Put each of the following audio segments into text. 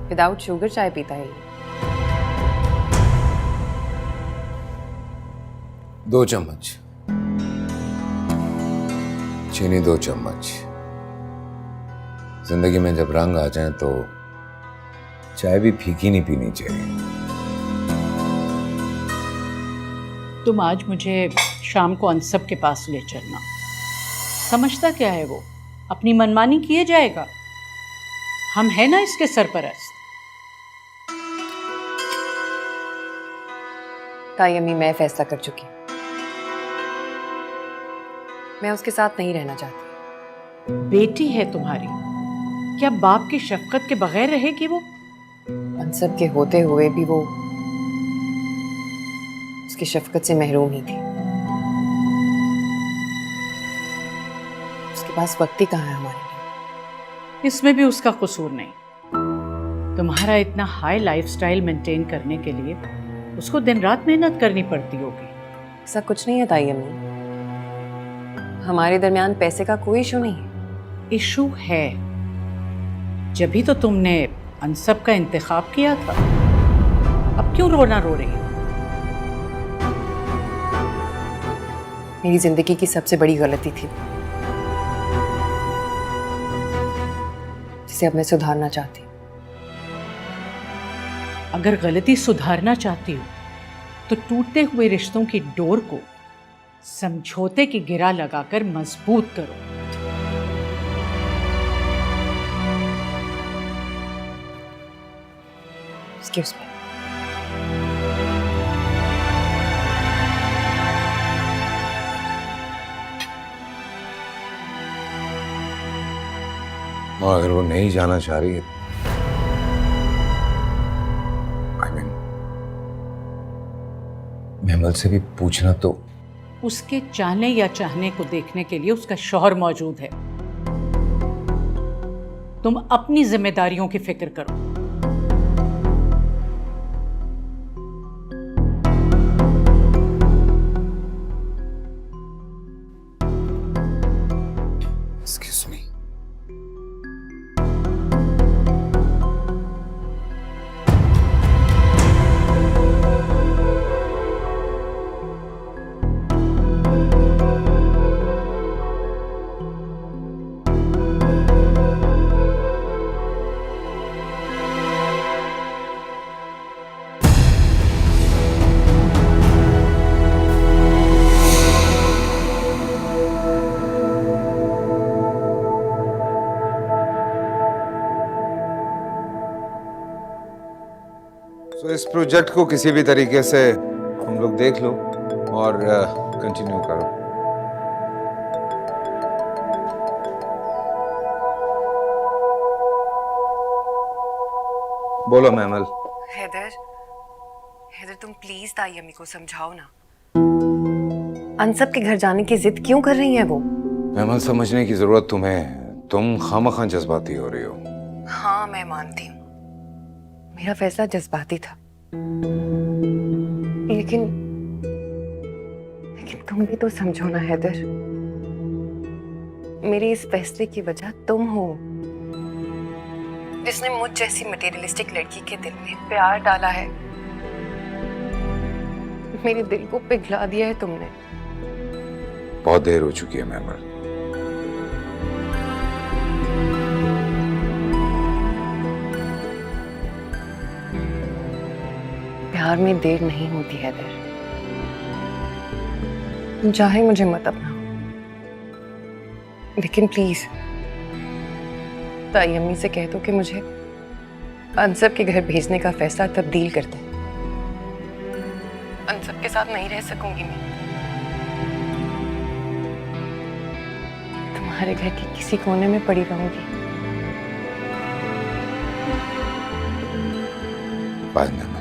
Without sugar चाय पीता है ये। 2 चम्मच चीनी, 2 चम्मच। जिंदगी में जब रंग आ जाए तो चाय भी फीकी नहीं पीनी चाहिए। तुम आज मुझे शाम को अनसब के पास ले चलना। समझता क्या है वो, अपनी मनमानी किए जाएगा। हम है ना इसके सरपरस्त। ताई अम्मी, मैं फैसला कर चुकी हूँ। मैं उसके साथ नहीं रहना चाहती। बेटी है तुम्हारी, क्या बाप की शफकत के बगैर रहेगी वो? अनसब के होते हुए भी वो उसकी शफकत से महरूम ही थी। उसके पास वक्त ही कहाँ है हमारे लिए। इसमें भी उसका कसूर नहीं। तुम्हारा इतना हाई लाइफस्टाइल मेंटेन करने के लिए उसको दिन रात मेहनत करनी पड़ती होगी। ऐसा कुछ नहीं है ताई अम्मी, हमारे दरमियान पैसे का कोई इशू नहीं है। इशू है, जभी तो तुमने अनसब का इंतखाब किया था। अब क्यों रोना रो रही हो? मेरी जिंदगी की सबसे बड़ी गलती थी जिसे अब मैं सुधारना चाहती हूँ। अगर गलती सुधारना चाहती हो तो टूटते हुए रिश्तों की डोर को समझौते की गिरा लगाकर मजबूत करो। Excuse me. और अगर वो नहीं जाना चाह रही है, I mean, महमल से भी पूछना तो। उसके चाहने या चाहने को देखने के लिए उसका शौहर मौजूद है। तुम अपनी जिम्मेदारियों की फिक्र करो। Excuse me. तो इस प्रोजेक्ट को किसी भी तरीके से हम लोग देख लो और कंटिन्यू करो। बोलो महमल। हैदर, हैदर तुम प्लीज ताई अम्मी को समझाओ ना। अनसब के घर जाने की जिद क्यों कर रही है वो? महमल, समझने की जरूरत तुम्हें, तुम खामखा जज्बाती हो रही हो। हाँ मैं मानती हूँ, मेरा फैसला जज्बाती था, लेकिन तुम भी तो समझो ना हैदर, मेरे इस फैसले की वजह तुम हो, जिसने मुझ जैसी मटेरियलिस्टिक लड़की के दिल में प्यार डाला है। मेरे दिल को पिघला दिया है तुमने। बहुत देर हो चुकी है महमल। प्यार में देर नहीं होती है हैदर, तुम चाहे मुझे मत अपनाओ, लेकिन प्लीज ताई अम्मी से कह दो कि मुझे अनसब के घर भेजने का फैसला तब्दील कर दें। अनसब के साथ नहीं रह सकूंगी मैं, तुम्हारे घर के किसी कोने में पड़ी रहूंगी। बाय महमल।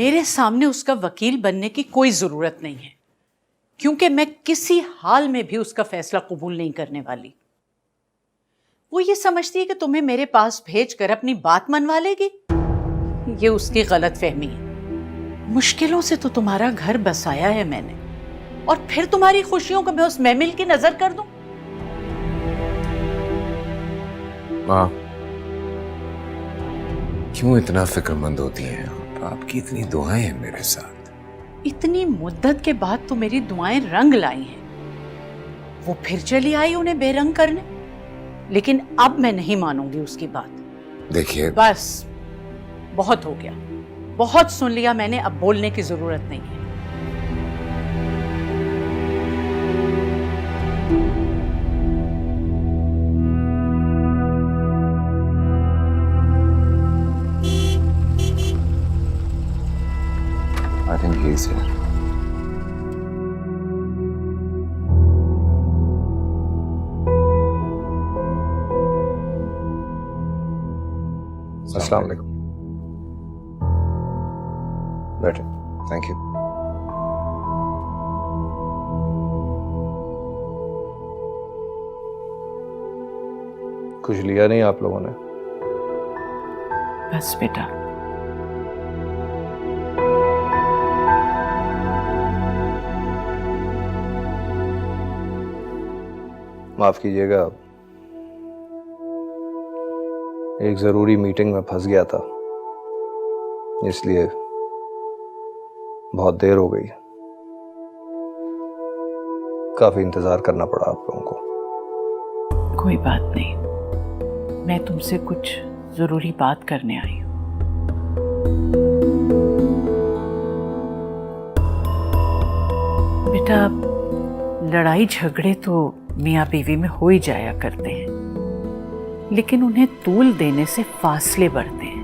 मेरे सामने उसका वकील बनने की कोई ज़रूरत नहीं है, क्योंकि मैं किसी हाल में भी उसका फैसला कबूल नहीं करने वाली। वो ये समझती है कि तुम्हें मेरे पास भेजकर अपनी बात मनवा लेगी। ये उसकी गलत फहमी है। मुश्किलों से तो तुम्हारा घर बसाया है मैंने, और फिर तुम्हारी खुशियों को मैं उस महमिल की नजर कर दूं? माँ, क्यों इतना फिक्रमंद होती हैं आप? आपकी इतनी दुआएं हैं मेरे साथ। इतनी मुद्दत के बाद तो मेरी दुआएं रंग लाई हैं। वो फिर चली आई उन्हें बेरंग करने, लेकिन अब मैं नहीं मानूंगी उसकी बात। देखिए, बस बहुत हो गया, बहुत सुन लिया मैंने, अब बोलने की जरूरत नहीं है। I think he's here. अस्सलाम वालेकुम। बैठे। Thank you. कुछ लिया नहीं आप लोगों ने? बस बेटा, माफ कीजिएगा, एक जरूरी मीटिंग में फंस गया था, इसलिए बहुत देर हो गई। काफी इंतजार करना पड़ा आप लोगों को। कोई बात नहीं, मैं तुमसे कुछ जरूरी बात करने आई हूँ। बेटा, लड़ाई झगड़े तो मियाँ बीवी में हो ही जाया करते हैं, लेकिन उन्हें तूल देने से फासले बढ़ते हैं।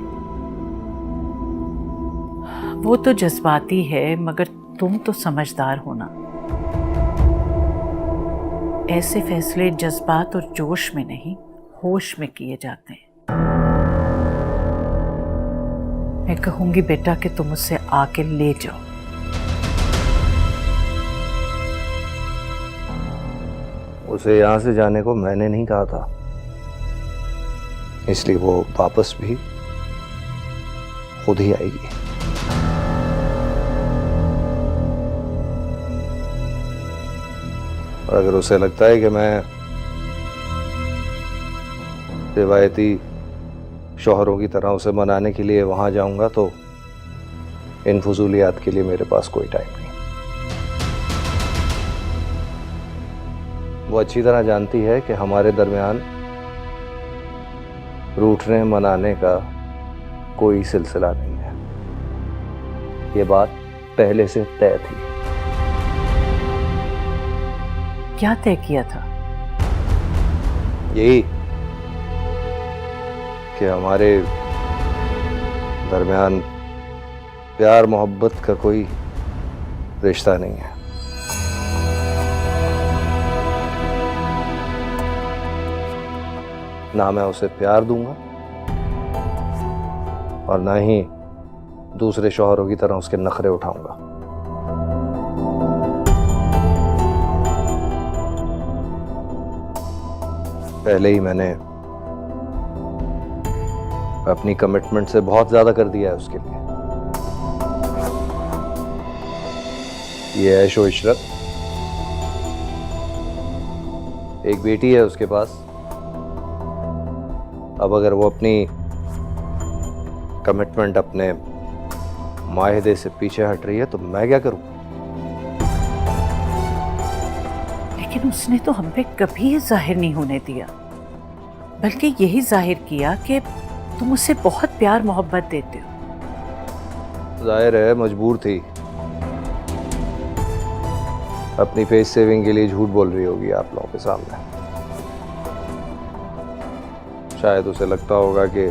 वो तो जज्बाती है, मगर तुम तो समझदार हो ना। ऐसे फैसले जज्बात और जोश में नहीं, होश में किए जाते हैं। मैं कहूंगी बेटा कि तुम उससे आके ले जाओ। उसे यहां से जाने को मैंने नहीं कहा था, इसलिए वो वापस भी खुद ही आएगी। और अगर उसे लगता है कि मैं रिवायती शौहरों की तरह उसे मनाने के लिए वहां जाऊंगा, तो इन फजूलियात के लिए मेरे पास कोई टाइम नहीं। वो अच्छी तरह जानती है कि हमारे दरमियान रूठने मनाने का कोई सिलसिला नहीं है। ये बात पहले से तय थी। क्या तय किया था? यही कि हमारे दरमियान प्यार मोहब्बत का कोई रिश्ता नहीं है। ना मैं उसे प्यार दूंगा और ना ही दूसरे शौहरों की तरह उसके नखरे उठाऊंगा। पहले ही मैंने अपनी कमिटमेंट से बहुत ज्यादा कर दिया है उसके लिए। ये ऐशो इशरत, एक बेटी है उसके पास। अब अगर वो अपनी कमिटमेंट, अपने माहिदे से पीछे हट रही है, तो मैं क्या करूं? लेकिन उसने तो हम पे कभी ये जाहिर नहीं होने दिया, बल्कि यही जाहिर किया कि तुम उससे बहुत प्यार मोहब्बत देते हो। जाहिर है मजबूर थी, अपनी फेस सेविंग के लिए झूठ बोल रही होगी आप लोगों के सामने। शायद उसे लगता होगा कि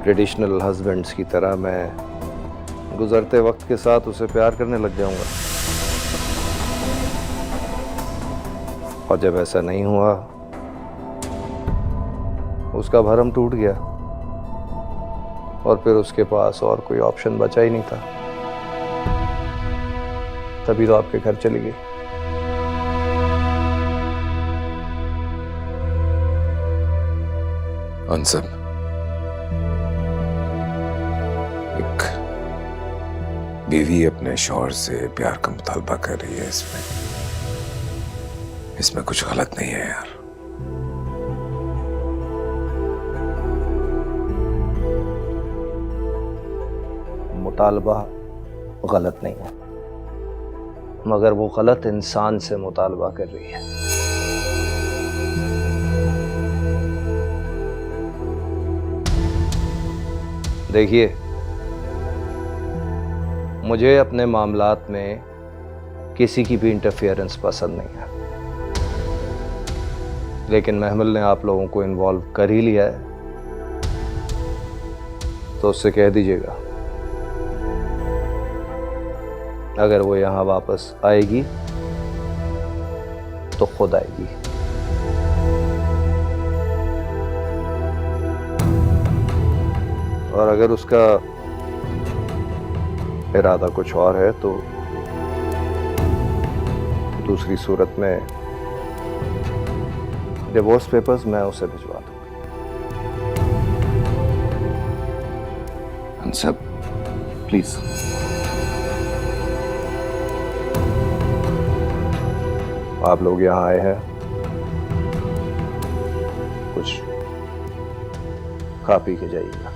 ट्रेडिशनल हस्बैंड्स की तरह मैं गुजरते वक्त के साथ उसे प्यार करने लग जाऊंगा। और जब ऐसा नहीं हुआ, उसका भरम टूट गया। और फिर उसके पास और कोई ऑप्शन बचा ही नहीं था, तभी तो आपके घर चली गई। अनसब, एक बीवी अपने शौहर से प्यार का मुतालबा कर रही है, इसमें कुछ गलत नहीं है यार। मुतालबा गलत नहीं है, मगर वो गलत इंसान से मुतालबा कर रही है। देखिए, मुझे अपने मामलात में किसी की भी इंटरफेरेंस पसंद नहीं है, लेकिन महमल ने आप लोगों को इन्वॉल्व कर ही लिया है, तो उससे कह दीजिएगा अगर वो यहां वापस आएगी तो खुद आएगी। और अगर उसका इरादा कुछ और है तो दूसरी सूरत में डिवोर्स पेपर्स मैं उसे भिजवा दूंगा। Unsub, please. आप लोग यहाँ आए हैं, कुछ खा पी के जाइएगा।